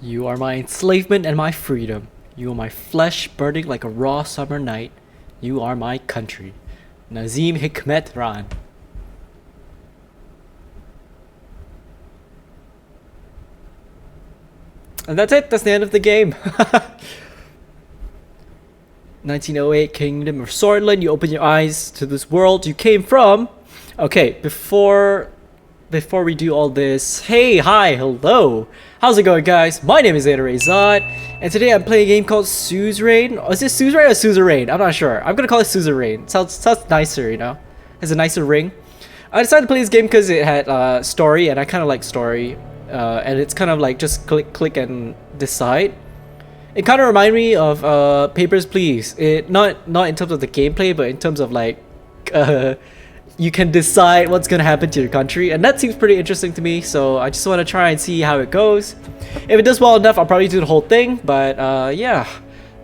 You are my enslavement and my freedom. You are my flesh burning like a raw summer night. You are my country. Nazim Hikmet Ran. And that's it. That's the end of the game. 1908, Kingdom of Sordland. You open your eyes to this world you came from. Okay, before we do all this, hey, hi, hello. How's it going, guys? My name is ZetaRayZod, and today I'm playing a game called Suzerain. Oh, is this Suzerain or Suzerain? I'm not sure. I'm gonna call it Suzerain. Sounds nicer, you know? Has a nicer ring. I decided to play this game because it had story, and I kind of like story. And it's kind of like just click and decide. It kind of reminded me of Papers, Please. It not in terms of the gameplay, but in terms of like you can decide what's gonna happen to your country, and that seems pretty interesting to me. So I just want to try and see how it goes. If it does well enough, I'll probably do the whole thing. But yeah.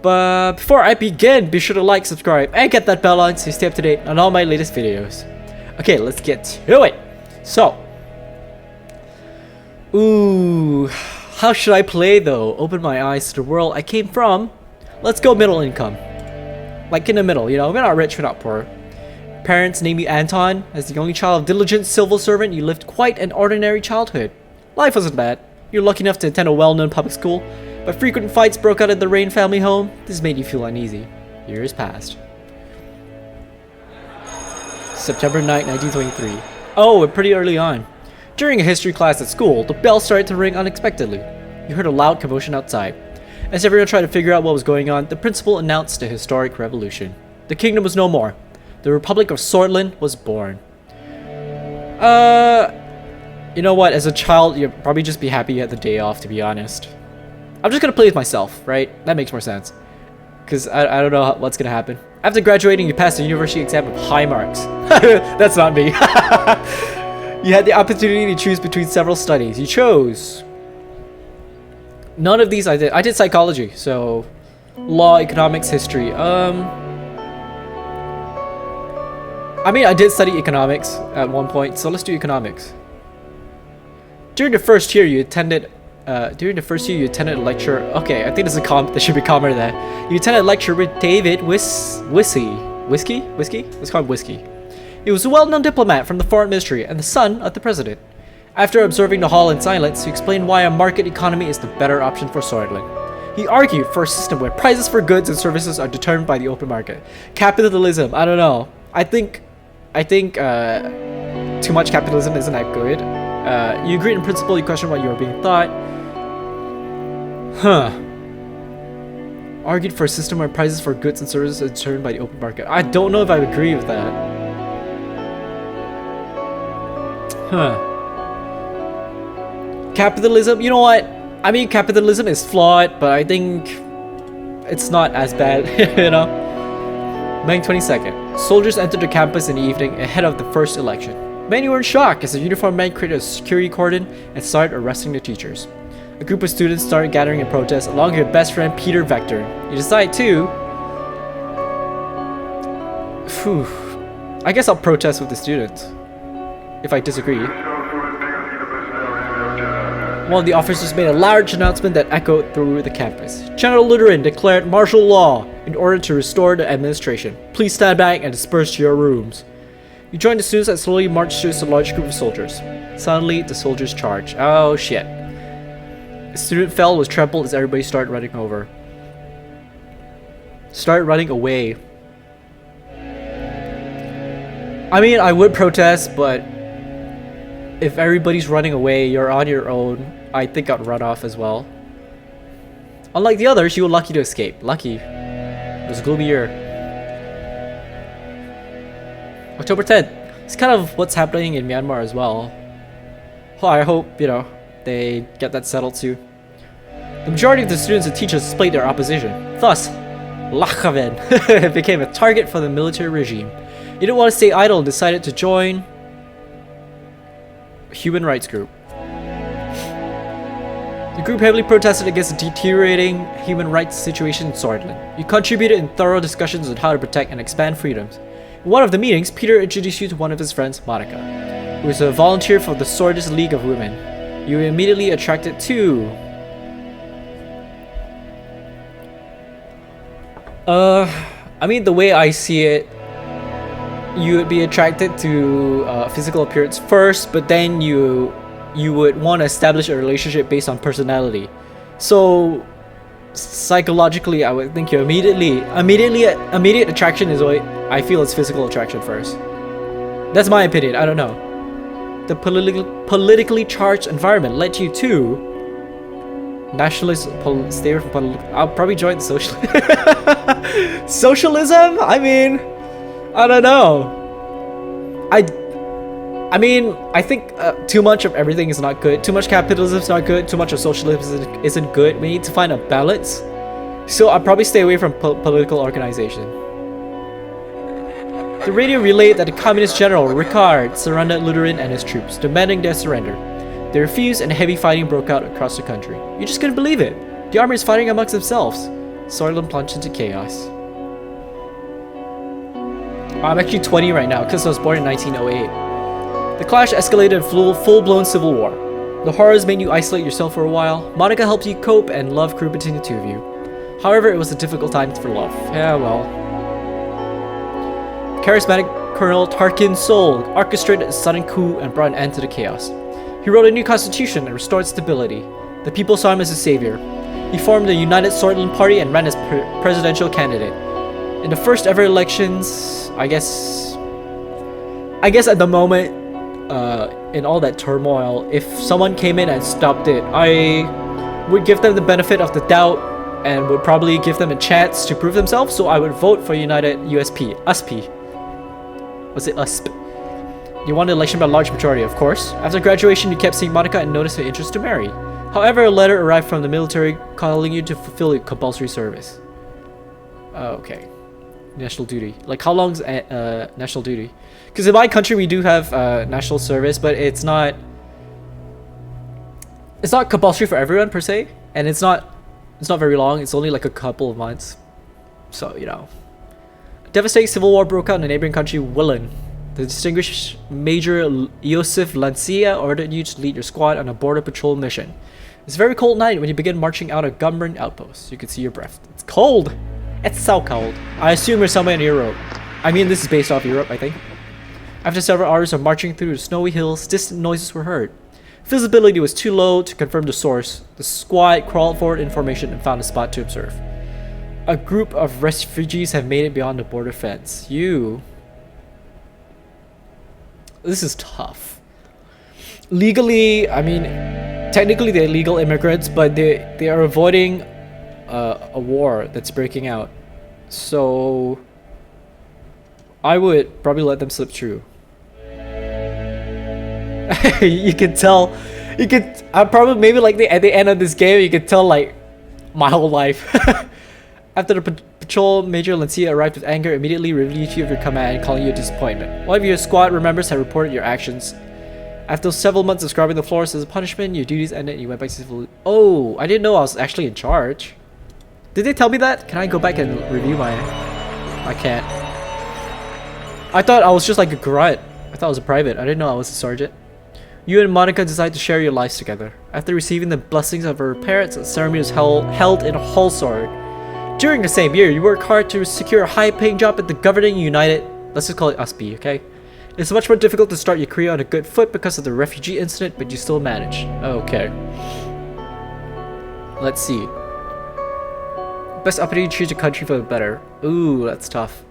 But before I begin, be sure to like, subscribe, and get that bell on so you stay up to date on all my latest videos. Okay, let's get to it. So. Ooh, how should I play though? Open my eyes to the world I came from. Let's go middle income. Like in the middle, you know, we're not rich, we're not poor. Parents name you Anton. As the only child of diligent civil servant, you lived quite an ordinary childhood. Life wasn't bad. You're lucky enough to attend a well-known public school, but frequent fights broke out at the Rayne family home. This made you feel uneasy. Years passed. September 9, 1923. Oh, we're pretty early on. During a history class at school, the bell started to ring unexpectedly. You heard a loud commotion outside. As everyone tried to figure out what was going on, the principal announced a historic revolution. The kingdom was no more. The Republic of Sordland was born. You know what? As a child, you'd probably just be happy you had the day off, to be honest. I'm just gonna play with myself, right? That makes more sense. Because I don't know what's gonna happen. After graduating, you passed the university exam with high marks. That's not me. You had the opportunity to choose between several studies. You chose. None of these I did. I did psychology, so law, economics, history. I mean, I did study economics at one point, so let's do economics. During the first year, you attended. A lecture. Okay, I think this is there should be calmer there. You attended a lecture with David Whiskey. Let's call him Whiskey. He was a well-known diplomat from the foreign ministry and the son of the president. After observing the hall in silence, he explained why a market economy is the better option for Sordland. He argued for a system where prices for goods and services are determined by the open market. Capitalism, I don't know. I think too much capitalism isn't that good. You agreed in principle, you questioned what you were being thought. Argued for a system where prices for goods and services are determined by the open market. I don't know if I would agree with that. Capitalism, you know what? I mean, capitalism is flawed, but I think it's not as bad, you know? May 22nd. Soldiers entered the campus in the evening ahead of the first election. Many were in shock as the uniformed men created a security cordon and started arresting the teachers. A group of students started gathering in protest along with your best friend Peter Vector. You decide to... I guess I'll protest with the students. If I disagree. One of the officers made a large announcement that echoed through the campus. General Lutheran declared martial law in order to restore the administration. Please stand back and disperse to your rooms. You joined the students that slowly marched towards a large group of soldiers. Suddenly, the soldiers charged. Oh shit. A student fell, was trampled as everybody started running away. I mean, I would protest, but if everybody's running away, you're on your own. I think I'd run off as well. Unlike the others, you were lucky to escape. Lucky. It was a gloomy year. October 10th. It's kind of what's happening in Myanmar as well. Well, I hope, you know, they get that settled too. The majority of the students and teachers displayed their opposition. Thus, Lakhaven became a target for the military regime. You didn't want to stay idle and decided to join a human rights group. The group heavily protested against the deteriorating human rights situation in Sordland. You contributed in thorough discussions on how to protect and expand freedoms. In one of the meetings, Peter introduced you to one of his friends, Monica, who is a volunteer for the Sordis League of Women. You were immediately attracted to I mean, the way I see it, you would be attracted to physical appearance first, but then you would want to establish a relationship based on personality. So psychologically, I would think you immediate attraction is what I feel is physical attraction first. That's my opinion. I don't know. The politically charged environment led you to nationalist. I'll probably join the socialist. Socialism? I mean, I don't know. I mean, I think too much of everything is not good. Too much capitalism is not good. Too much of socialism isn't good. We need to find a balance. So I'll probably stay away from political organization. The radio relayed that the communist general Ricard surrounded Lutheran and his troops, demanding their surrender. They refused and heavy fighting broke out across the country. You just couldn't believe it. The army is fighting amongst themselves. Sordland plunged into chaos. I'm actually 20 right now because I was born in 1908. The clash escalated in full-blown civil war. The horrors made you isolate yourself for a while. Monica helped you cope and love grew between the two of you. However, it was a difficult time for love. Yeah, well. Charismatic Colonel Tarkin Sold orchestrated a sudden coup and brought an end to the chaos. He wrote a new constitution and restored stability. The people saw him as a savior. He formed the United Sordland Party and ran as presidential candidate. In the first ever elections, I guess at the moment, in all that turmoil, if someone came in and stopped it, I would give them the benefit of the doubt and would probably give them a chance to prove themselves, so I would vote for United USP. USP. Was it USP? You won the election by a large majority, of course. After graduation, you kept seeing Monica and noticed her interest to marry. However, a letter arrived from the military calling you to fulfill your compulsory service. Okay. National duty. Like, how long's national duty? Because in my country we do have national service, but it's not compulsory for everyone per se, and it's not very long. It's only like a couple of months. So, you know. A devastating civil war broke out in the neighboring country, Willen. The distinguished Major Yosef Lancia ordered you to lead your squad on a border patrol mission. It's a very cold night when you begin marching out of government outposts. You can see your breath. It's cold! It's so cold. I assume we're somewhere in Europe. I mean, this is based off Europe, I think. After several hours of marching through the snowy hills, distant noises were heard. Visibility was too low to confirm the source. The squad crawled forward in formation and found a spot to observe. A group of refugees have made it beyond the border fence. This is tough. Legally, I mean, technically they're legal immigrants, but they are avoiding a war that's breaking out. So I would probably let them slip through. You can tell. I probably maybe like at the end of this game, you could tell like my whole life. After the patrol, Major Lancia arrived with anger, immediately relieved you of your command, calling you a disappointment. One of your squad members had reported your actions. After several months of scrubbing the floors as a punishment, your duties ended and you went back to civil. Oh, I didn't know I was actually in charge. Did they tell me that? Can I go back and review my... I can't. I thought I was just like a grunt. I thought I was a private. I didn't know I was a sergeant. You and Monica decided to share your lives together. After receiving the blessings of her parents, a ceremony was held in Holsord. During the same year, you worked hard to secure a high-paying job at the governing United... Let's just call it USP, okay? It's much more difficult to start your career on a good foot because of the refugee incident, but you still managed. Okay. Let's see. Best opportunity to choose your country for the better. Ooh, that's tough.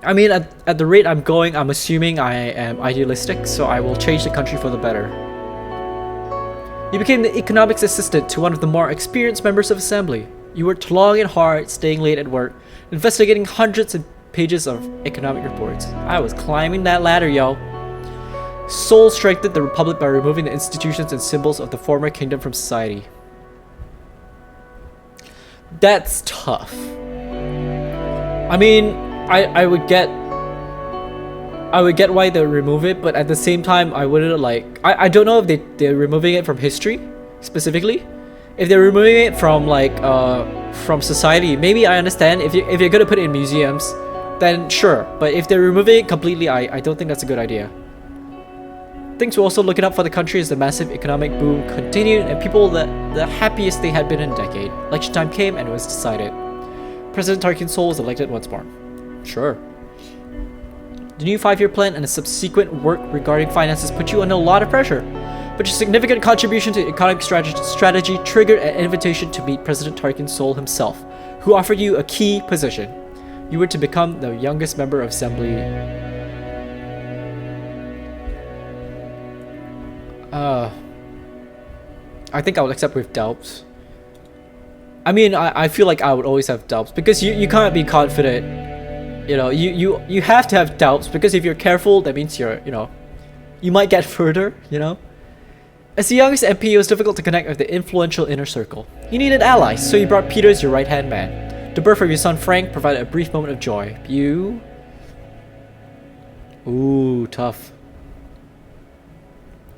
I mean, at the rate I'm going, I'm assuming I am idealistic, so I will change the country for the better. You became the economics assistant to one of the more experienced members of assembly. You worked long and hard, staying late at work, investigating hundreds of pages of economic reports. I was climbing that ladder, yo. Seoul strengthened the Republic by removing the institutions and symbols of the former kingdom from society. That's tough. I mean, I would get why they remove it, but at the same time, I wouldn't like. I don't know if they're removing it from history specifically. If they're removing it from like from society, maybe I understand. If you're gonna put it in museums, then sure. But if they're removing it completely, I don't think that's a good idea. Things were also looking up for the country as the massive economic boom continued and people the happiest they had been in a decade. Election time came and it was decided. President Tarkin Sol was elected once more. Sure. The new 5-year plan and the subsequent work regarding finances put you under a lot of pressure. But your significant contribution to economic strategy triggered an invitation to meet President Tarkin Sol himself, who offered you a key position. You were to become the youngest member of Assembly. I think I would accept with doubts. I mean, I feel like I would always have doubts because you can't be confident. You know, you have to have doubts because if you're careful, that means you're, you know, you might get further, you know. As the youngest MP, it was difficult to connect with the influential inner circle. You needed allies, so you brought Peter as your right-hand man. The birth of your son Frank provided a brief moment of joy. You... Ooh, tough.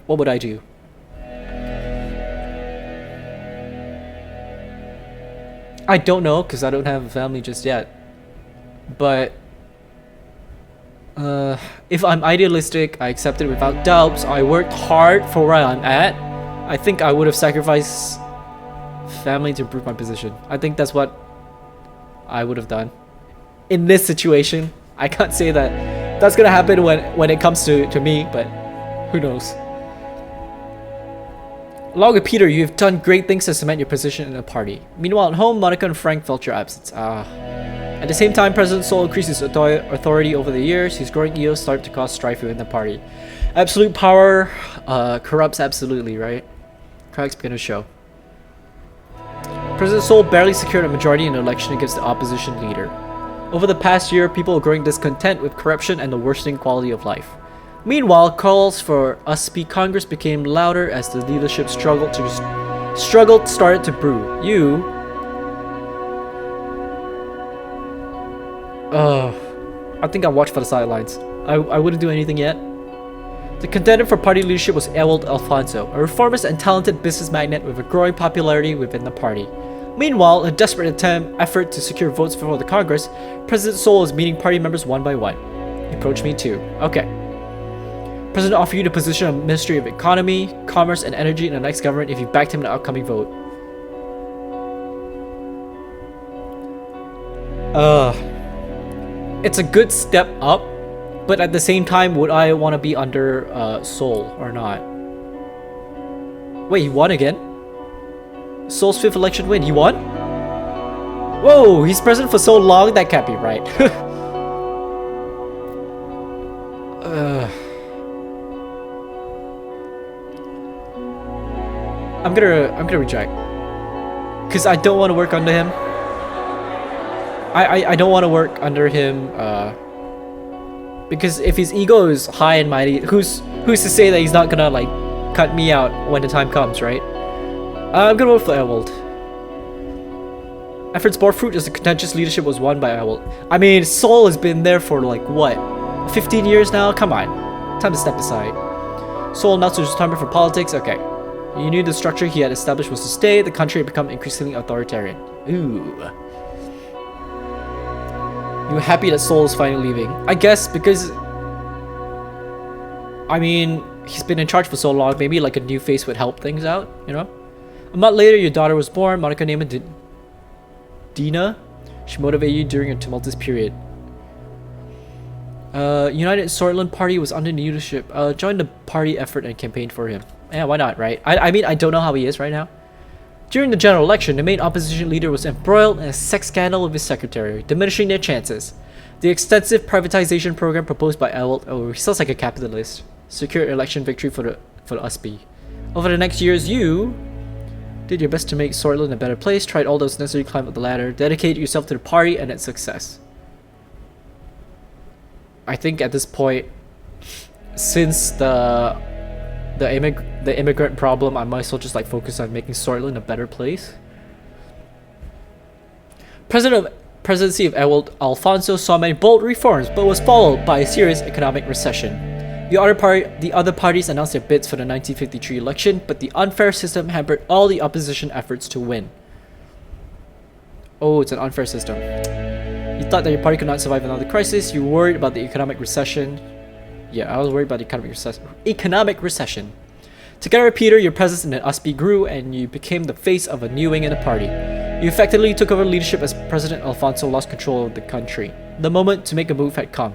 What would I do? I don't know, because I don't have a family just yet. But... if I'm idealistic, I accept it without doubts. I worked hard for where I'm at. I think I would have sacrificed family to improve my position. I think that's what I would have done. In this situation, I can't say that that's gonna happen when it comes to me, but who knows. Along with Peter, you have done great things to cement your position in the party. Meanwhile, at home, Monica and Frank felt your absence. At the same time, President Sol increased his authority over the years. His growing ego started to cause strife within the party. Absolute power corrupts absolutely, right? Cracks begin to show. President Sol barely secured a majority in the election against the opposition leader. Over the past year, people were growing discontent with corruption and the worsening quality of life. Meanwhile, calls for a speak Congress became louder as the leadership started to brew. You... I think I'll watch for the sidelines. I wouldn't do anything yet. The contender for party leadership was Ewald Alfonso, a reformist and talented business magnate with a growing popularity within the party. Meanwhile, in a desperate effort to secure votes for the Congress, President Sol is meeting party members one by one. He approached me too. Okay. President offered you the position of Ministry of Economy, Commerce, and Energy in the next government if you backed him in the upcoming vote. It's a good step up, but at the same time, would I want to be under Sol or not? Wait, he won again? Sol's 5th election win, he won? Whoa, he's president for so long, that can't be right. I'm gonna reject, cause I don't want to work under him. I don't want to work under him, because if his ego is high and mighty, who's to say that he's not gonna like cut me out when the time comes, right? I'm gonna vote for Ewald. Efforts bore fruit as the contentious leadership was won by Ewald. I mean, Sol has been there for like what, 15 years now? Come on, time to step aside. Sol announced his retirement from politics. Okay, you knew the structure he had established was to stay. The country had become increasingly authoritarian. Ooh. You were happy that Sol is finally leaving. I guess because... I mean, he's been in charge for so long, maybe like a new face would help things out, you know? A month later, your daughter was born. Monica named her Dina. She motivated you during a tumultuous period. United Sordland Party was under new leadership. Join the party effort and campaign for him. Yeah, why not, right? I mean, I don't know how he is right now. During the general election, the main opposition leader was embroiled in a sex scandal with his secretary, diminishing their chances. The extensive privatization program proposed by Ewald, oh, he sounds like a capitalist, secured election victory for the USP. Over the next years, you did your best to make Sordland a better place, tried all those necessary to climb up the ladder, dedicated yourself to the party and its success. I think at this point, since the immigrant problem, I might as well just like focus on making Sordland a better place. Presidency of Ewald Alfonso saw many bold reforms, but was followed by a serious economic recession. The other parties announced their bids for the 1953 election, but the unfair system hampered all the opposition efforts to win. Oh, it's an unfair system. You thought that your party could not survive another crisis. You were worried about the economic recession. Yeah, I was worried about the economic recession. Together with Peter, your presence in the USP grew, and you became the face of a new wing in the party. You effectively took over leadership as President Alfonso lost control of the country. The moment to make a move had come.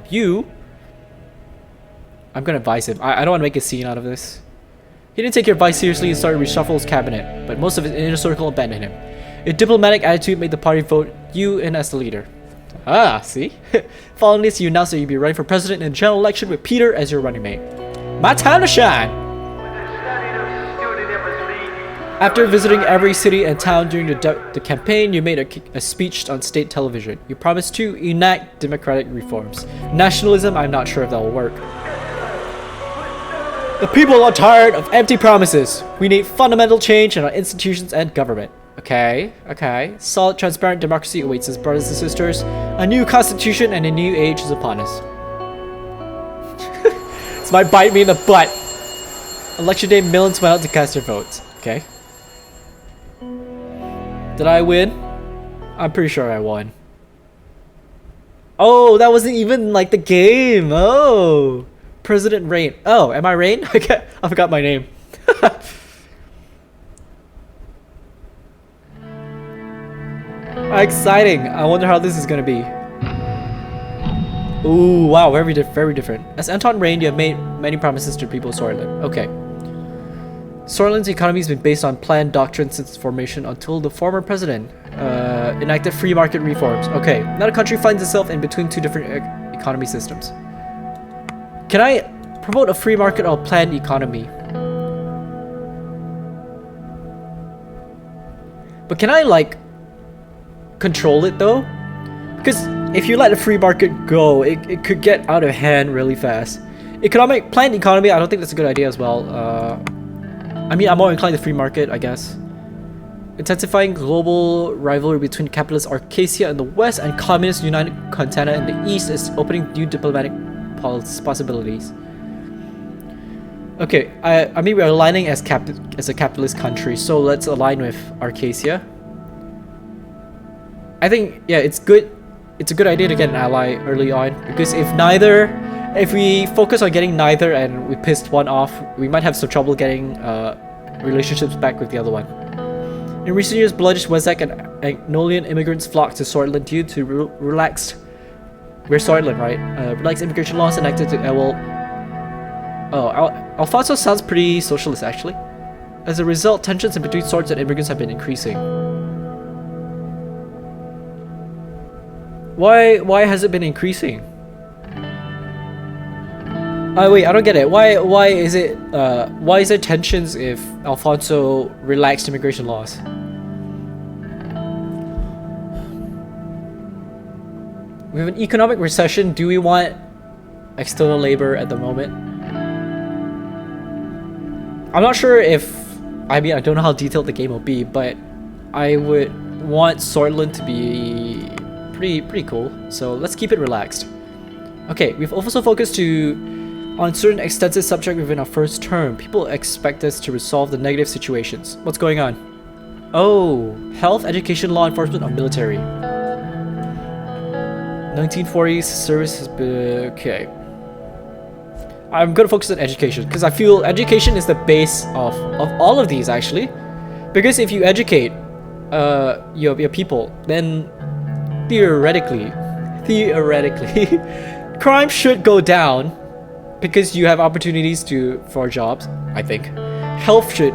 I'm gonna advise him. I don't want to make a scene out of this. He didn't take your advice seriously and started to reshuffle his cabinet, but most of his inner circle abandoned him. Your diplomatic attitude made the party vote you in as the leader. Ah, see? Following this, you announced that you'd be running for president in a general election with Peter as your running mate. My time to shine! After visiting every city and town during the campaign, you made a speech on state television. You promised to enact democratic reforms. Nationalism, I'm not sure if that will work. The people are tired of empty promises. We need fundamental change in our institutions and government. Okay. Solid, transparent democracy awaits us, brothers and sisters. A new constitution and a new age is upon us. This might bite me in the butt. Election day, millions went out to cast their votes. Okay. Did I win? I'm pretty sure I won. Oh, that wasn't even like the game. Oh. President Rayne. Oh, am I Rayne? I forgot my name. Exciting. I wonder how this is gonna be. Ooh, wow, very different. As Anton Rayne, you have made many promises to the people of Sordland. Okay. Sordland's economy has been based on planned doctrine since its formation until the former president enacted free market reforms. Okay, now the country finds itself in between two different economy systems. Can I promote a free market or planned economy? But can I like control it though? Because if you let the free market go, it could get out of hand really fast. Planned economy, I don't think that's a good idea as well. I mean, I'm more inclined to free market, I guess. Intensifying global rivalry between capitalist Arcasia in the west and communist United Contana in the east is opening new diplomatic possibilities. Okay, I mean we're aligning as a capitalist country, so let's align with Arcasia. I think it's good. It's a good idea to get an ally early on, because if we focus on getting neither and we pissed one off, we might have some trouble getting relationships back with the other one. In recent years, bloodless Westside and Agnolian immigrants flocked to Sordland due to relaxed. We're Sordland, right? Relaxed immigration laws enacted to Alfonso sounds pretty socialist actually. As a result, tensions in between swords and immigrants have been increasing. Why has it been increasing? Oh wait, I don't get it. Why is there tensions if Alfonso relaxed immigration laws? We have an economic recession. Do we want external labor at the moment? I'm not sure if... I mean, I don't know how detailed the game will be, but I would want Sordland to be pretty cool. So let's keep it relaxed. Okay, we've also focused on certain extensive subject within our first term. People expect us to resolve the negative situations. What's going on? Oh, health, education, law enforcement, or military. 1940s service has been... Okay. I'm gonna focus on education, because I feel education is the base of all of these actually. Because if you educate your people, then theoretically crime should go down, because you have opportunities for jobs, I think. Health should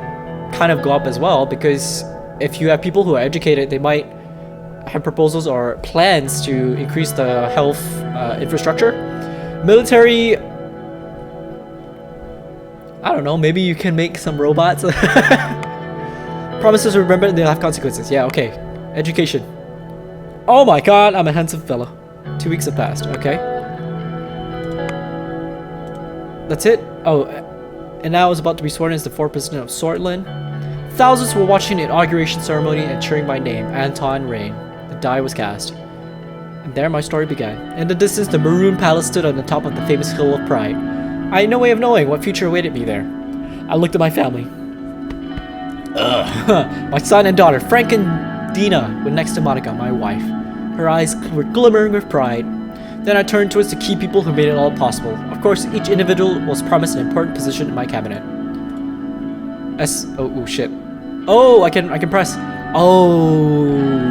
kind of go up as well, because if you have people who are educated, they might have proposals or plans to increase the health infrastructure. Military, I don't know, maybe you can make some robots. Promises, remember, they'll have consequences. Yeah, okay. Education. Oh my god, I'm a handsome fellow. 2 weeks have passed, okay. That's it? Oh, and now I was about to be sworn in as the fourth president of Sordland. Thousands were watching the inauguration ceremony and cheering my name, Anton Rayne. The die was cast. And there my story began. In the distance, the Maroon Palace stood on the top of the famous Hill of Pride. I had no way of knowing what future awaited me there. I looked at my family. My son and daughter, Frank and Dina, were next to Monica, my wife. Her eyes were glimmering with pride. Then I turned towards the key people who made it all possible. Of course, each individual was promised an important position in my cabinet. Oh shit. Oh, I can press. Oh.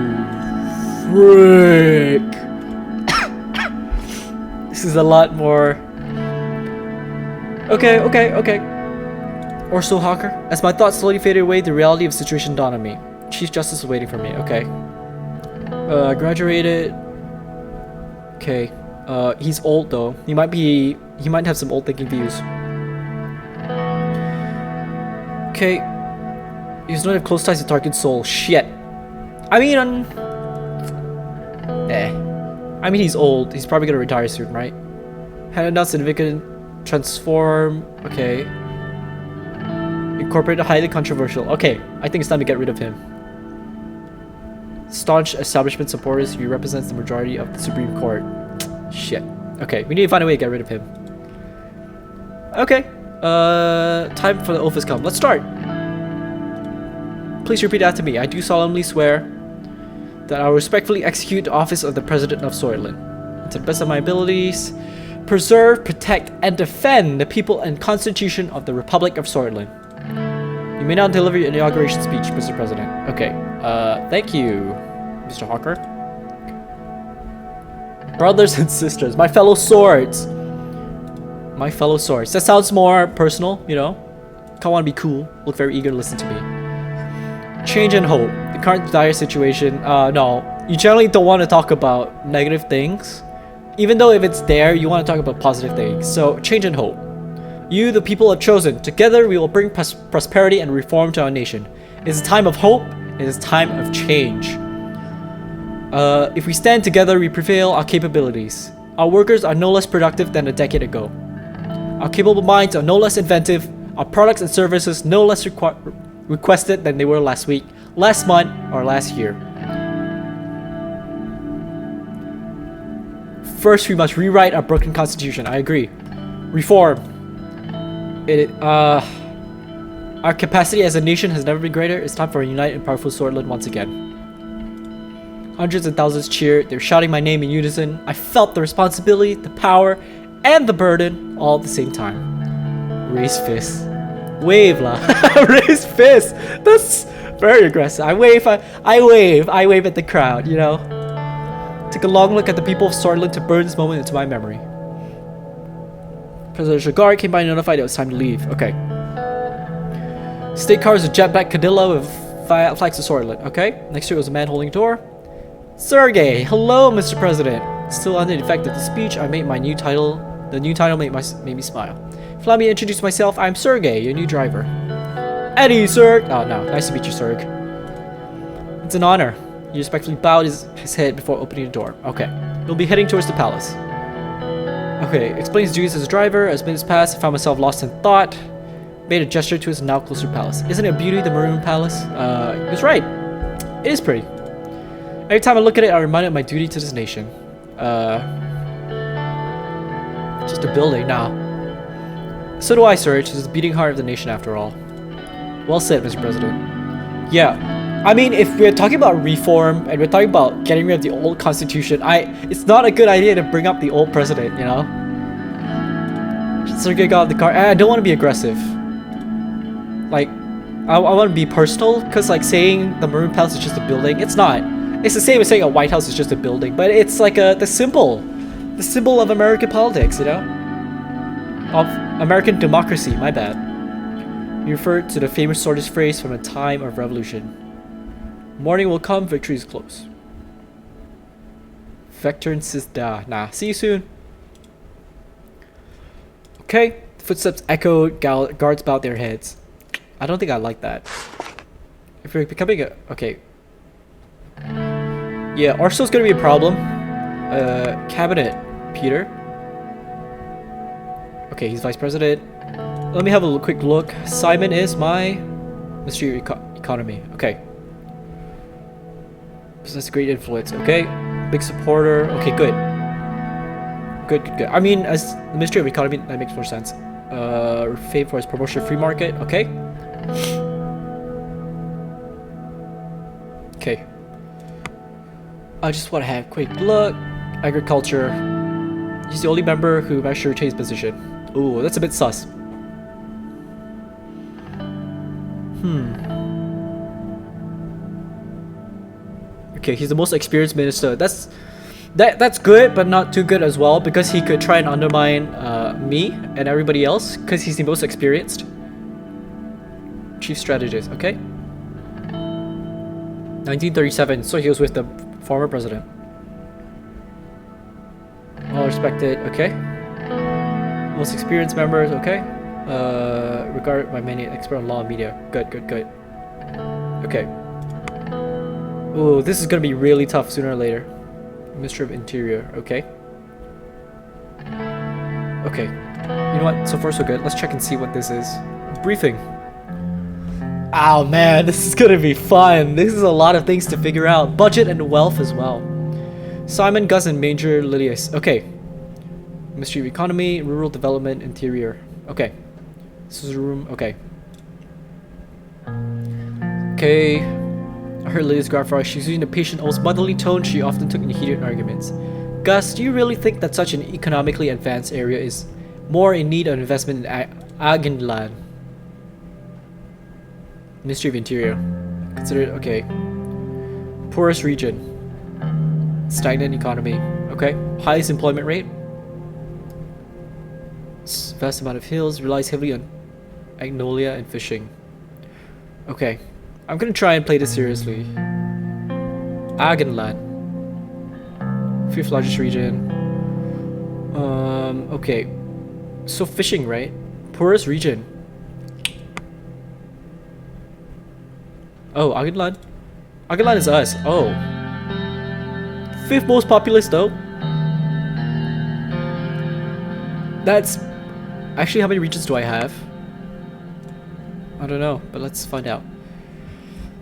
Frick. This is a lot more. Okay. Or so, Hawker. As my thoughts slowly faded away, the reality of the situation dawned on me. Chief Justice is waiting for me. Okay. Graduated. Okay. He's old though. He might have some old thinking views. Okay. He's not have close ties to Tarkin's soul. Shit. I mean, I mean, he's old. He's probably gonna retire soon, right? Had enough significant transform. Okay. Incorporate a highly controversial. Okay, I think it's time to get rid of him. Staunch establishment supporters. He represents the majority of the Supreme Court. Shit. Okay, we need to find a way to get rid of him. Okay. Time for the oath has come. Let's start. Please repeat after me. I do solemnly swear that I will respectfully execute the office of the President of Sordland, and to the best of my abilities, preserve, protect, and defend the people and Constitution of the Republic of Sordland. You may now deliver your inauguration speech, Mr. President. Okay. Thank you, Mr. Hawker. Brothers and sisters, my fellow swords. My fellow swords. That sounds more personal, you know? I want to be cool. Look very eager to listen to me. Change and hope. The current dire situation. No. You generally don't want to talk about negative things. Even though if it's there, you want to talk about positive things. So, change and hope. You, the people, have chosen. Together, we will bring prosperity and reform to our nation. It is a time of hope. It is a time of change. If we stand together, we prevail our capabilities. Our workers are no less productive than a decade ago. Our capable minds are no less inventive. Our products and services no less requested than they were last week, last month, or last year. First, we must rewrite our broken constitution. I agree. Reform. Our capacity as a nation has never been greater. It's time for a united and powerful Sordland once again. Hundreds and thousands cheered. They were shouting my name in unison. I felt the responsibility, the power, and the burden all at the same time. Raise fists. Wave lah. Raise fists. That's very aggressive. I wave at the crowd, you know. Take a long look at the people of Sordland to burn this moment into my memory. Presidential guard came by and notified it was time to leave. Okay. State car is a jetback Cadilla with flags of Sordland. Okay. Next to it was a man holding a door. Sergey, hello, Mr. President. Still under the effect of the speech, I made my new title. The new title made me smile. If let me introduce myself, I'm Sergey, your new driver. Eddie, Serg. Oh no, nice to meet you, Serg. It's an honor. He respectfully bowed his head before opening the door. Okay, we'll be heading towards the palace. Okay, explains duties as a driver. As minutes passed, I found myself lost in thought. Made a gesture to his now closer palace. Isn't it a beauty, the Maroon Palace? He was right. It is pretty. Every time I look at it, I'm reminded of my duty to this nation. Just a building now. So do I, sir. It's the beating heart of the nation after all. Well said, Mr. President. Yeah. I mean, if we're talking about reform and we're talking about getting rid of the old constitution, it's not a good idea to bring up the old president, you know? Sergey got out of the car. I don't want to be aggressive. Like, I want to be personal, because like saying the Maroon Palace is just a building, it's not. It's the same as saying a White House is just a building, but it's like the symbol of American politics, you know? Of American democracy, my bad. You refer to the famous swordist phrase from a time of revolution. Morning will come, victory is close. Vector insists, nah, see you soon. Okay, footsteps echoed, guards bowed their heads. I don't think I like that. If you're becoming a... Okay. Yeah, Arsenal's gonna be a problem. Cabinet, Peter. Okay, he's vice president. Let me have a quick look. Simon is my Ministry of Economy. Okay. Business great influence. Okay. Big supporter. Okay, good. Good. I mean, as the Ministry of Economy, that makes more sense. Famed for his promotion of free market. Okay. Okay. I just want to have a quick look. Agriculture. He's the only member who managed to retain his position. Ooh, that's a bit sus. Okay, he's the most experienced minister. That's good, but not too good as well, because he could try and undermine me and everybody else, because he's the most experienced. Chief strategist, okay. 1937, so he was with the former president. All respected, okay. Most experienced members, okay. Regarded by many expert on law and media. Good. Okay. Ooh, this is gonna be really tough sooner or later. Ministry of Interior, okay. Okay. You know what? So far so good. Let's check and see what this is. Briefing. Oh man, this is gonna be fun. This is a lot of things to figure out. Budget and wealth as well. Simon, Gus, and Major Lilius. Okay. Ministry of Economy, Rural Development, Interior. Okay. This is a room. Okay. Okay. I heard Lilius grandfather. She's using a patient, almost motherly tone she often took in heated arguments. Gus, do you really think that such an economically advanced area is more in need of investment in Agenland? Ministry of Interior. Considered, okay. Poorest region. Stagnant economy. Okay. Highest employment rate. Vast amount of hills. Relies heavily on magnolia and fishing. Okay. I'm gonna try and play this seriously. Agenland. 5th largest region. Okay. So fishing, right? Poorest region. Oh, Agenland? Agenland is us. Oh. 5th most populous though. That's... Actually, how many regions do I have? I don't know, but let's find out.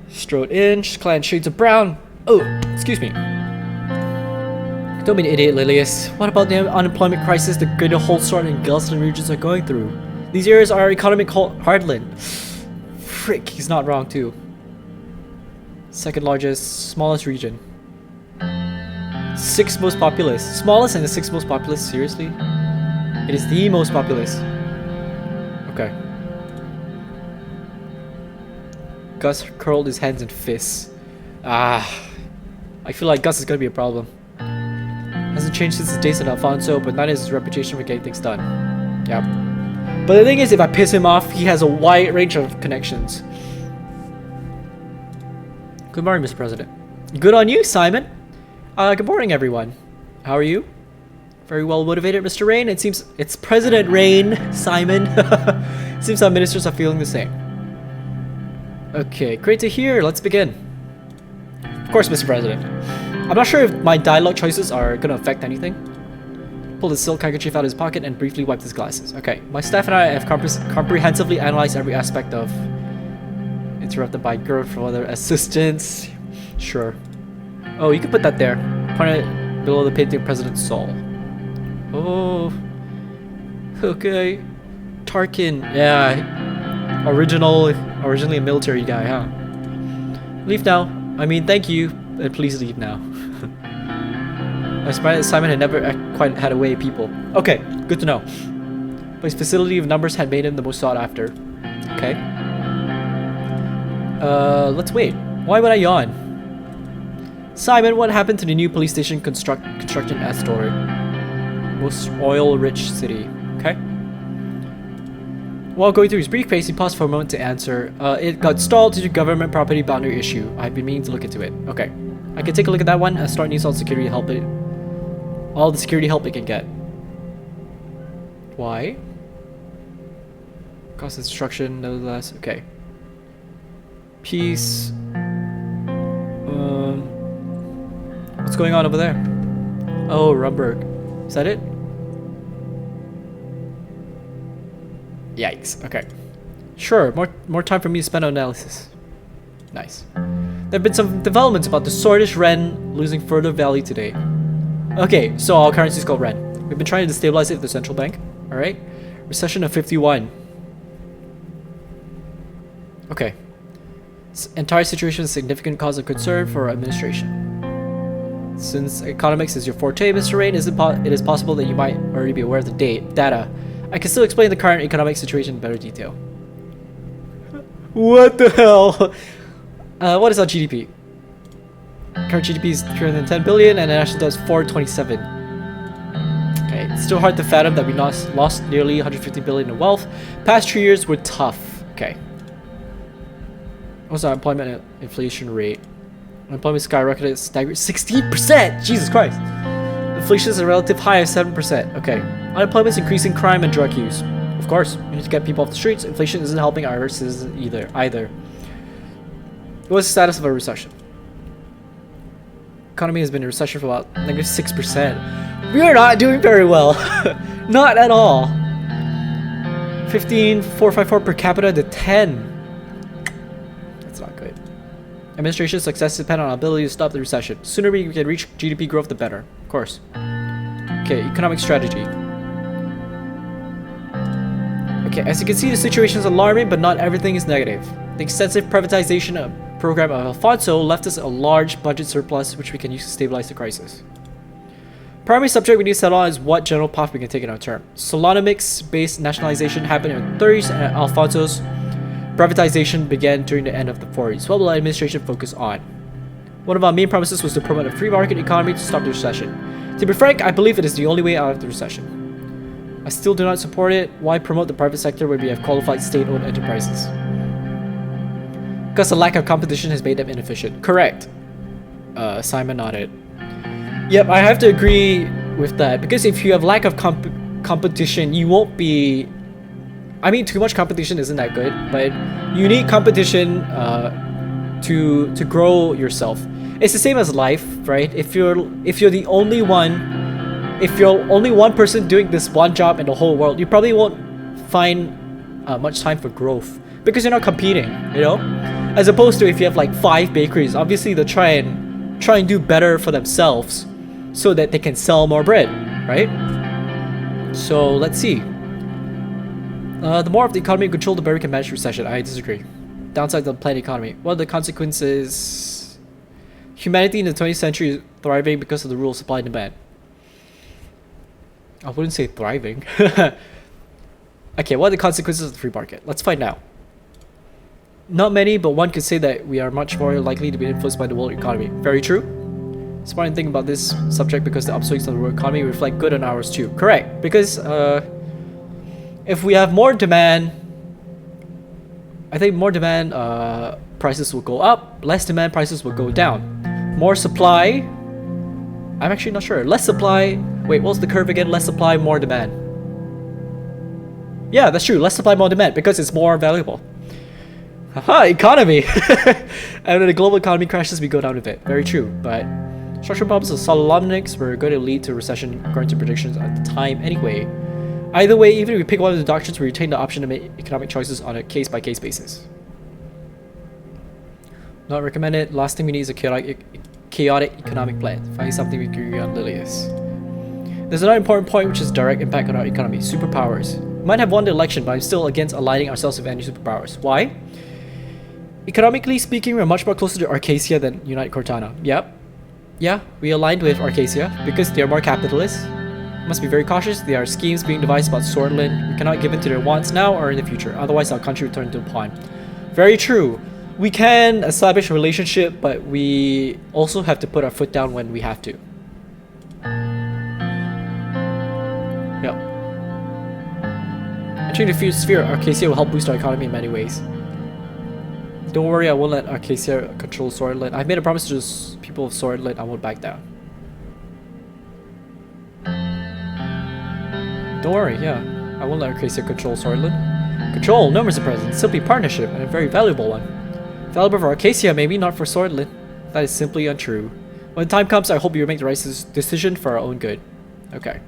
Strode in, clan shades of brown. Oh, excuse me. Don't be an idiot, Lilius. What about the unemployment crisis the greater Holstein and Gelston regions are going through? These areas are economic heartland. Frick, he's not wrong too. 2nd largest, smallest region. 6th most populous. Smallest and the 6th most populous, seriously? It is the most populous. Okay. Gus curled his hands in fists. I feel like Gus is gonna be a problem. Hasn't changed since the days of Alfonso, but not his reputation for getting things done. Yep. But the thing is, if I piss him off, he has a wide range of connections. Good morning, Mr. President. Good on you, Simon. Good morning, everyone. How are you? Very well motivated, Mr. Rayne. It seems it's President Rayne, Simon. Seems our ministers are feeling the same. Okay, great to hear. Let's begin. Of course, Mr. President. I'm not sure if my dialogue choices are gonna affect anything. Pulled his silk handkerchief out of his pocket and briefly wiped his glasses. Okay, my staff and I have comprehensively analyzed every aspect of... Interrupted by girl for other assistants. Sure. Oh, you can put that there. Point it below the painting of President Sol. Oh. Okay. Tarkin. Yeah. Originally a military guy, huh? Leave now. I mean, thank you, and please leave now. I surprised that Simon had never quite had a way of people. Okay, good to know. But his facility of numbers had made him the most sought after. Okay. Let's wait. Why would I yawn? Simon, what happened to the new police station construction at Astor? Most oil-rich city. Okay. While going through his briefcase, he paused for a moment to answer. It got stalled due to government property boundary issue. I've been meaning to look into it. Okay. I can take a look at that one. Astor needs all the security help it can get. Why? Cost of destruction, nevertheless. Okay. Peace. What's going on over there? Oh, Rumberg. Is that it? Yikes. Okay. Sure, more time for me to spend on analysis. Nice. There have been some developments about the Swordfish Ren losing further value today. Okay, so our currency is called Ren. We've been trying to destabilize it with the central bank. Alright. Recession of 51. Okay. This entire situation is a significant cause of concern for our administration. Since economics is your forte, Mr. Rayne, it is possible that you might already be aware of the data. I can still explain the current economic situation in better detail. What the hell? What is our GDP? current GDP is 310 billion and the national debt is 427. Okay, it's still hard to fathom that we lost nearly 150 billion in wealth. Past 3 years were tough. Okay. What's our unemployment and inflation rate? Unemployment skyrocketed, staggered 16%! Jesus Christ! Inflation is a relative high of 7%. Okay. Unemployment is increasing crime and drug use. Of course, we need to get people off the streets. Inflation isn't helping our citizens either. What's the status of a recession? Economy has been in recession for about -6%. We are not doing very well. Not at all. 15,454 per capita to 10. That's not good. Administration success depends on our ability to stop the recession. The sooner we can reach GDP growth, the better. Of course. Okay, economic strategy. Okay, as you can see, the situation is alarming, but not everything is negative. The extensive privatization program of Alfonso left us a large budget surplus, which we can use to stabilize the crisis. Primary subject we need to settle on is what general path we can take in our term. Solonomics-based nationalization happened in the 30s, and Alfonso's privatization began during the end of the 40s. What will our administration focus on? One of our main promises was to promote a free market economy to stop the recession. To be frank, I believe it is the only way out of the recession. I still do not support it. Why promote the private sector when we have qualified state-owned enterprises? Because the lack of competition has made them inefficient. Correct. Simon nodded. Yep, I have to agree with that. Because if you have lack of competition, you won't be... I mean, too much competition isn't that good, but you need competition to grow yourself. It's the same as life, right? If you're the only one... If you're only one person doing this one job in the whole world, you probably won't find much time for growth. Because you're not competing, you know? As opposed to if you have like 5 bakeries, obviously they'll try and do better for themselves so that they can sell more bread, right? So let's see. The more of the economy control, the better we can manage recession. I disagree. Downside of the planned economy. One of the consequences... Humanity in the 20th century is thriving because of the rule of supply and demand. I wouldn't say thriving. Okay, what are the consequences of the free market? Let's find out. Not many, but one could say that we are much more likely to be influenced by the world economy. Very true. Smart thing about this subject because the upswings of the world economy reflect good on ours too. Correct, because if we have more demand, I think more demand, prices will go up. Less demand, prices will go down. More supply, I'm actually not sure. Less supply, wait, what's the curve again? Less supply, more demand. Yeah, that's true. Less supply, more demand because it's more valuable. Haha, economy! And when the global economy crashes, we go down a bit. Very true, but structural problems of Solonomics were going to lead to recession according to predictions at the time anyway. Either way, even if we pick one of the doctrines, we retain the option to make economic choices on a case-by-case basis. Not recommended. Last thing we need is a chaotic economic plan. Finding something we can agree on literally is. There's another important point which is direct impact on our economy. Superpowers. We might have won the election, but I'm still against aligning ourselves with any superpowers. Why? Economically speaking, we're much more closer to Arcasia than United Cortana. Yep. Yeah, we aligned with Arcasia because they're more capitalist. Must be very cautious. There are schemes being devised about Sordland. We cannot give in to their wants now or in the future. Otherwise, our country will turn into a pawn. Very true. We can establish a relationship, but we also have to put our foot down when we have to. Yep. Entering the sphere, Arcasia will help boost our economy in many ways. Don't worry, I won't let Arcasia control Sordland. I've made a promise to the people of Sordland. I won't back down. Don't worry, yeah. I won't let Arcasia control Sordland. Control? No, Mr. President. Simply partnership, and a very valuable one. Valuable for Arcasia, maybe not for Sordland. That is simply untrue. When the time comes, I hope you make the right decision for our own good. Okay.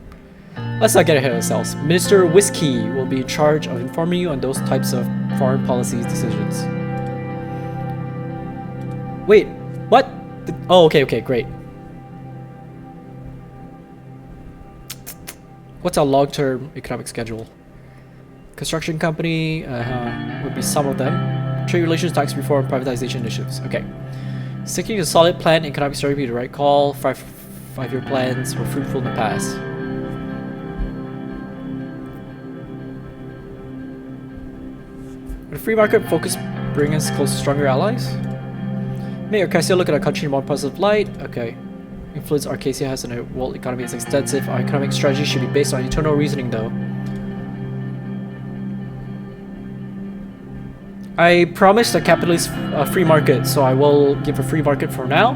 Let's not get ahead of ourselves. Minister Whiskey will be in charge of informing you on those types of foreign policy decisions. Wait, what? Oh, okay, great. What's our long-term economic schedule? Construction company, would be some of them. Trade relations, tax reform, privatization initiatives. Okay. Sticking to a solid plan, economic strategy be the right call. Five-year plans were fruitful in the past. Would a free market focus bring us close to stronger allies? Make Arcasia look at our country in a more positive light. Okay. Influence Arcasia has on the world economy is extensive. Our economic strategy should be based on eternal reasoning, though. I promised a capitalist free market, so I will give a free market for now,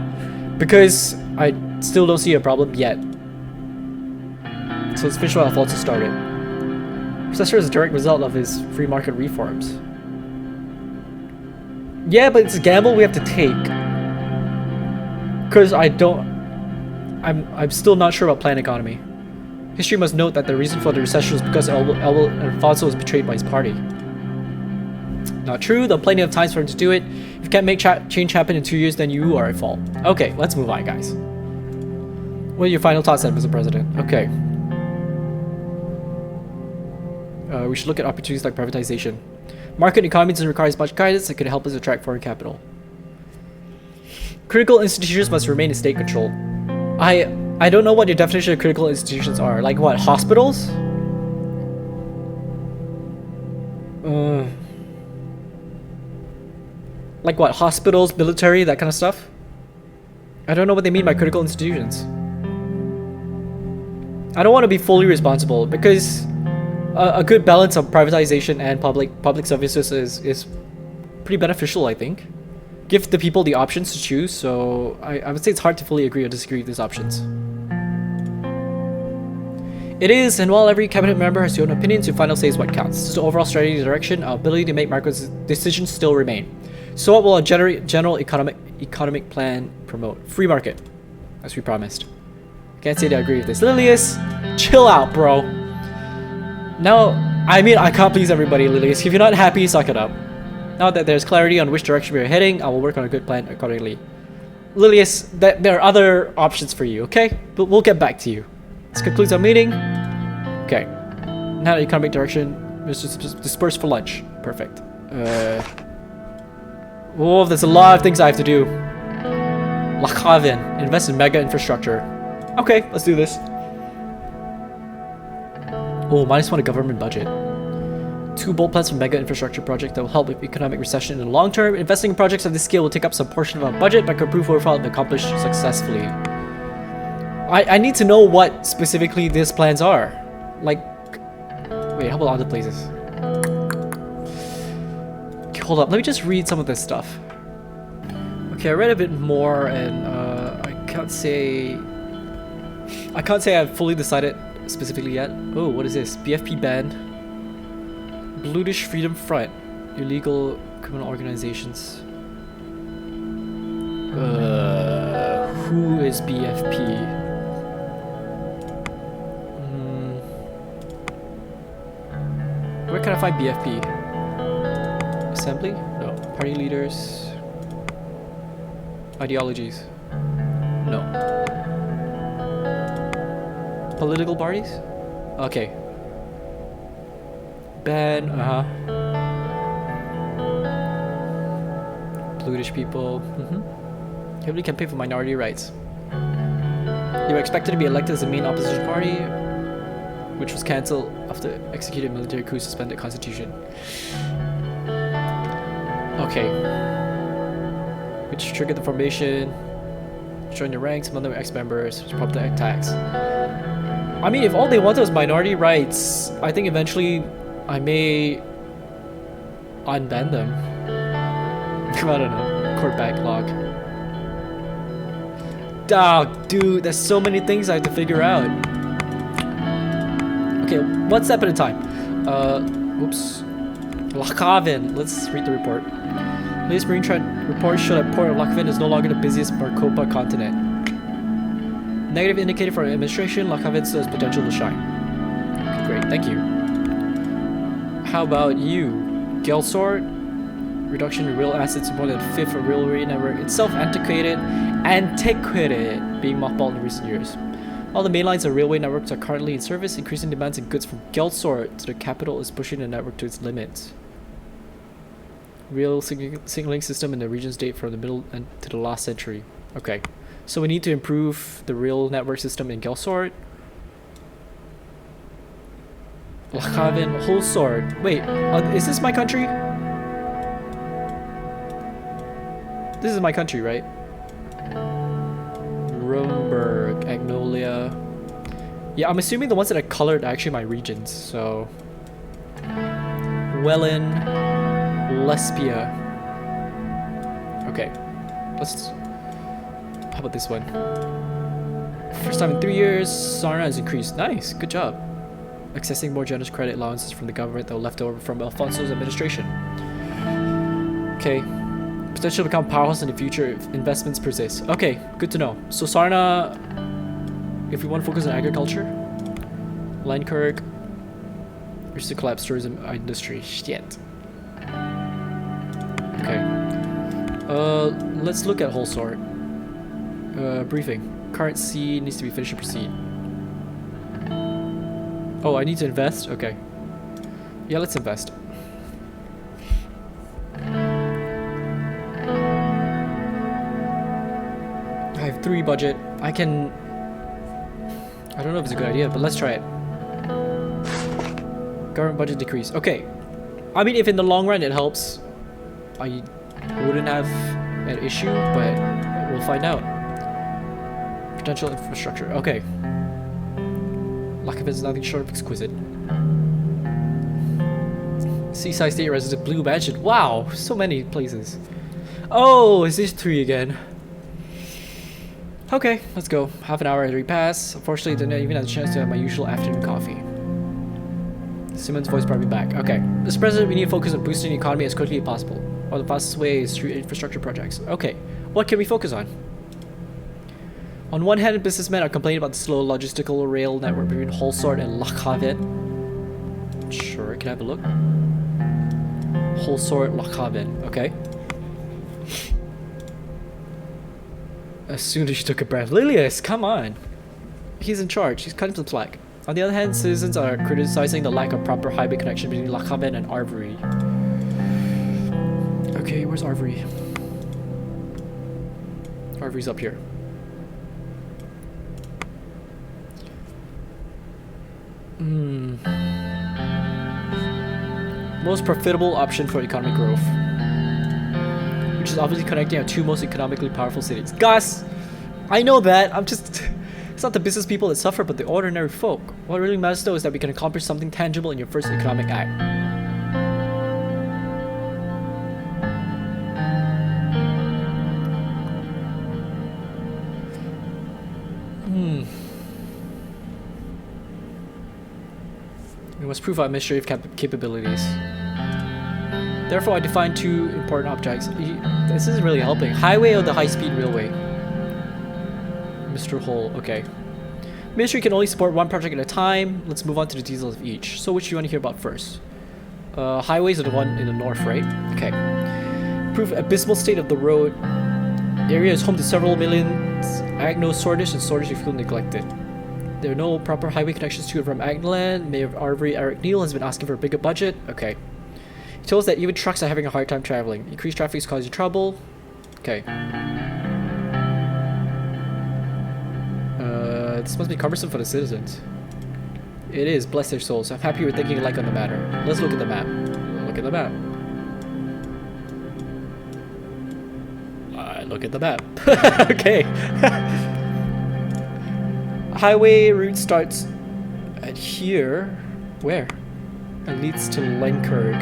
because I still don't see a problem yet. So let's finish what Alfonso started. Recession is a direct result of his free market reforms. Yeah, but it's a gamble we have to take. Because I'm still not sure about planned economy. History must note that the reason for the recession was because Alfonso was betrayed by his party. Not true, there are plenty of times for him to do it. If you can't make change happen in 2 years, then you are at fault. Okay, let's move on, guys. What are your final thoughts then, Mr. President? Okay. We should look at opportunities like privatization. Market economy doesn't require as much guidance. It could help us attract foreign capital. Critical institutions must remain in state control. I don't know what your definition of critical institutions are. Like what, hospitals? Like what, hospitals, military, that kind of stuff? I don't know what they mean by critical institutions. I don't want to be fully responsible because a good balance of privatization and public services is pretty beneficial, I think. Give the people the options to choose, so I would say it's hard to fully agree or disagree with these options. It is, and while every cabinet member has their own opinions, your final say is what counts. This is the overall strategy direction. Our ability to make macro decisions still remain. So what will a general economic plan promote? Free market, as we promised. Can't say that I agree with this. Lilius, chill out, bro. Now, I mean, I can't please everybody, Lilius. If you're not happy, suck it up. Now that there's clarity on which direction we are heading, I will work on a good plan accordingly. Lilius, there are other options for you, okay? But we'll get back to you. This concludes our meeting. Okay. Now the economic direction, let's just disperse for lunch. Perfect. Oh, there's a lot of things I have to do. Lakhavin, invest in mega infrastructure. Okay, let's do this. Oh, -1 a government budget. 2 bold plans for mega infrastructure project that will help with economic recession in the long term. Investing in projects of this scale will take up some portion of our budget, but could prove worthwhile if accomplished successfully. I need to know what specifically these plans are. Like, wait, how about other places? Okay, hold up, let me just read some of this stuff. Okay, I read a bit more, and I can't say I've fully decided specifically yet. Oh, what is this? BFP banned. Bluish Freedom Front. Illegal criminal organizations. Who is BFP? Where can I find BFP? Assembly? No. Party leaders? Ideologies? No. Political parties? Okay. Ban, Bluish people. Heavily campaign for minority rights. They were expected to be elected as the main opposition party, which was cancelled after executed military coup suspended constitution. Okay. Which triggered the formation. Join the ranks, among them ex-members, which prompted attacks. I mean, if all they wanted was minority rights, I think eventually I may unban them. I don't know. Court backlog. Dog, dude, there's so many things I have to figure out. Okay, one step at a time. Oops. Lakhavin. Let's read the report. Latest marine report show that port of Lakhavin is no longer the busiest Maricopa continent. Negative indicator for administration, Lakhavin still has potential to shine. Okay, great, thank you. How about you? Gelsort? Reduction in real assets to more than a fifth of railway network itself antiquated, being mothballed in recent years. All the main lines of railway networks are currently in service, increasing demands in goods from Gelsort to the capital is pushing the network to its limits. Rail signaling system in the regions date from the middle and to the last century. Okay, so we need to improve the rail network system in Gelsort. Lakhavin, Holsort. Wait, is this my country? This is my country, right? Rumberg, Agnolia. Yeah, I'm assuming the ones that are colored are actually my regions, so... Welland, Lesbia. Okay, let's... How about this one? First time in 3 years, Sarna has increased. Nice, good job. Accessing more generous credit allowances from the government that were left over from Alfonso's administration. Okay. Potential to become powerhouse in the future if investments persist. Okay, good to know. So Sarna, if we want to focus on agriculture, Leinkirk, which is to collapse tourism industry. Shit. Okay. Let's look at whole sort. Briefing. Current seed needs to be finished and proceed. Oh, I need to invest? Okay. Yeah, let's invest. I have 3 budget. I don't know if it's a good idea, but let's try it. Government budget decrease. Okay. I mean, if in the long run it helps, I wouldn't have an issue, but we'll find out. Potential infrastructure. Okay. Lack of it is nothing short of exquisite. Seaside State Resident Blue Mansion. Wow, so many places. Oh, is this 3 again? Okay, let's go. Half an hour had repassed. Unfortunately, I didn't even have a chance to have my usual afternoon coffee. Simmons' voice brought me back. Okay. Mr. President, we need to focus on boosting the economy as quickly as possible. One of the fastest ways is through infrastructure projects. Okay. What can we focus on? On one hand, businessmen are complaining about the slow logistical rail network between Holsort and Lachhaven. Sure, can I have a look? Holsort, Lachhaven. Okay. As soon as she took a breath. Lilius, come on! He's in charge. He's cutting some slack. On the other hand, citizens are criticizing the lack of proper highway connection between Lachhaven and Arvery. Okay, where's Arvery? Arvery's up here. Most profitable option for economic growth, which is obviously connecting our 2 most economically powerful cities. Gus, I know that. It's not the business people that suffer, but the ordinary folk. What really matters though is that we can accomplish something tangible in your first economic act. We must prove our administrative capabilities. Therefore, I define 2 important objects. This isn't really helping. Highway or the high-speed railway? Mr. Hole, okay. Ministry can only support 1 project at a time. Let's move on to the details of each. So which do you want to hear about first? Highways are the one in the north, right? Okay. Prove abysmal state of the road. The area is home to several millions Agno Sordish and Sordish who feel neglected. There are no proper highway connections to and from Agnoland. Mayor of Arvery, Eric Neal, has been asking for a bigger budget. Okay. He told us that even trucks are having a hard time traveling. Increased traffic is causing trouble. Okay. This must be cumbersome for the citizens. It is, bless their souls. I'm happy you're thinking alike on the matter. Let's look at the map. Look at the map. Look at the map. Okay. Highway route starts at here. Where? It leads to Leinkirk.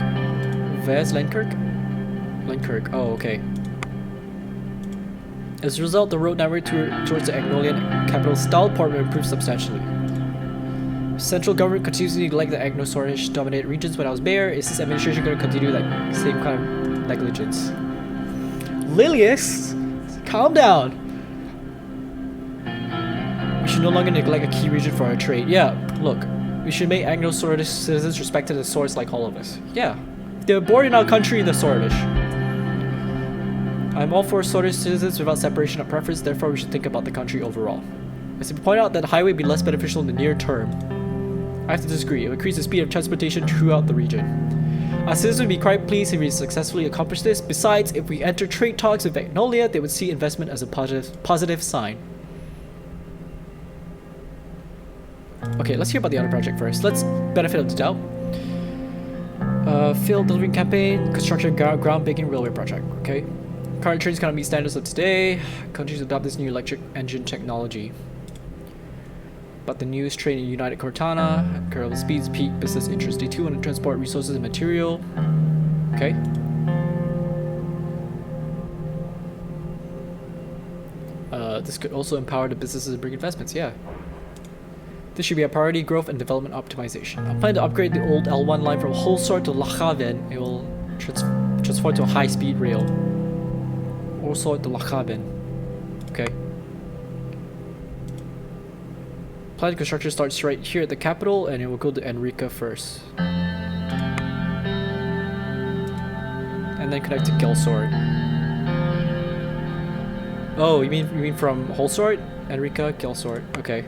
Where's Leinkirk? Leinkirk. Oh, okay. As a result, the road network towards the Agnolian capital Stalport will improve substantially. Central government continues to neglect the Agno-Sordish dominated regions. When I was mayor, is this administration going to continue that same kind of negligence? Lilius, calm down. We should no longer neglect a key region for our trade. Yeah, look, we should make Agno-Sordish citizens respected as swords like all of us. Yeah, they're born in our country, the Sordish. I'm all for Sordish citizens without separation of preference, therefore we should think about the country overall. I should point out that the highway would be less beneficial in the near term. I have to disagree. It would increase the speed of transportation throughout the region. Our citizens would be quite pleased if we successfully accomplish this. Besides, if we enter trade talks with Agnolia, they would see investment as a positive sign. Okay, let's hear about the other project first. Let's benefit of the doubt. Field delivering campaign, construction groundbreaking railway project. Okay. Current trains cannot meet standards of today. Countries adopt this new electric engine technology. But the newest train in United Cortana, incredible speeds, peak business interest. Day 2 want to transport resources and material. Okay. This could also empower the businesses and bring investments, yeah. This should be a priority, growth and development optimization. I plan to upgrade the old L1 line from Holsort to Lachaven. It will transform to a high-speed rail. Holsort to Lachaven. Okay. Planned construction starts right here at the capital, and it will go to Enrica first. And then connect to Gelsort. Oh, you mean from Holsort, Enrica, Gelsort. Okay.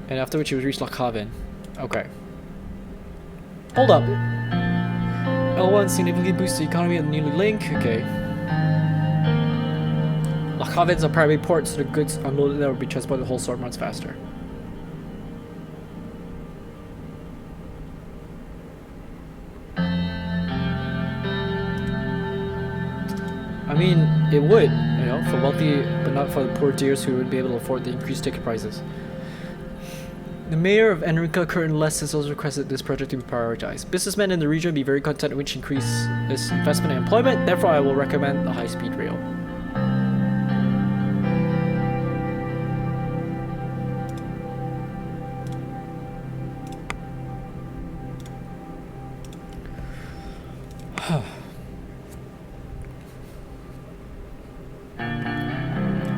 And after which you would reach Lachaven. Okay. Hold up. L1 significantly boosts the economy of the newly link. Okay. Lachaven's a primary port, so the goods unloaded there will be transported to Holsort much faster. I mean, it would, you know, for wealthy, but not for the poor dears who would be able to afford the increased ticket prices. The mayor of Enrica, Curtin Less, has also requested this project to be prioritized. Businessmen in the region be very content which increase this investment and employment, therefore I will recommend the high-speed rail.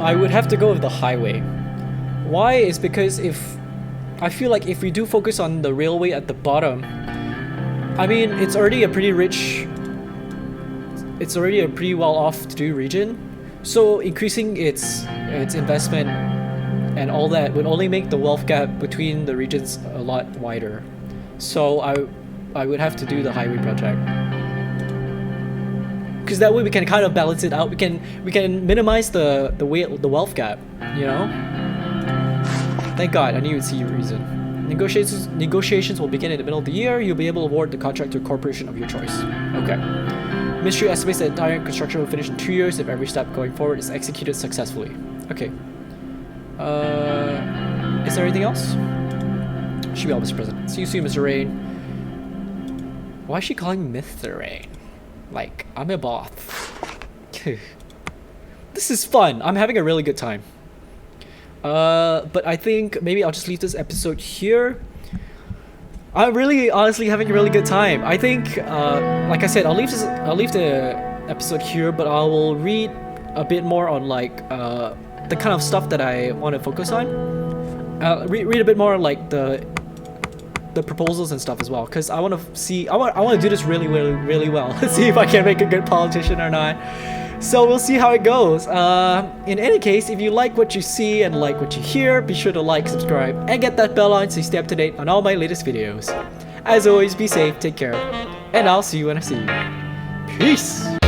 I would have to go with the highway. Why is because I feel like if we do focus on the railway at the bottom, I mean, it's already a pretty rich, it's already a pretty well off to do region, so increasing its investment and all that would only make the wealth gap between the regions a lot wider. So I would have to do the highway project, because that way we can kind of balance it out. We can minimize the wealth gap, you know. Thank God, I knew you'd see a reason. Negotiations will begin in the middle of the year. You'll be able to award the contract to a corporation of your choice. Okay. Ministry estimates that the entire construction will finish in 2 years if every step going forward is executed successfully. Okay. Is there anything else? Should be all, Mr. President. See you soon, Mr. Rayne. Why is she calling me Mr. Rayne? Like, I'm a boss. This is fun. I'm having a really good time. But I think maybe I'll just leave this episode here. I'm really honestly having a really good time. I think, like I said, I'll leave the episode here, but I will read a bit more on like the kind of stuff that I want to focus on. Read a bit more on like the proposals and stuff as well, because I want to see, I want to do this really well. See if I can make a good politician or not. So we'll see how it goes. In any case, if you like what you see and like what you hear, be sure to like, subscribe, and get that bell on so you stay up to date on all my latest videos. As always, be safe, take care, and I'll see you when I see you. Peace!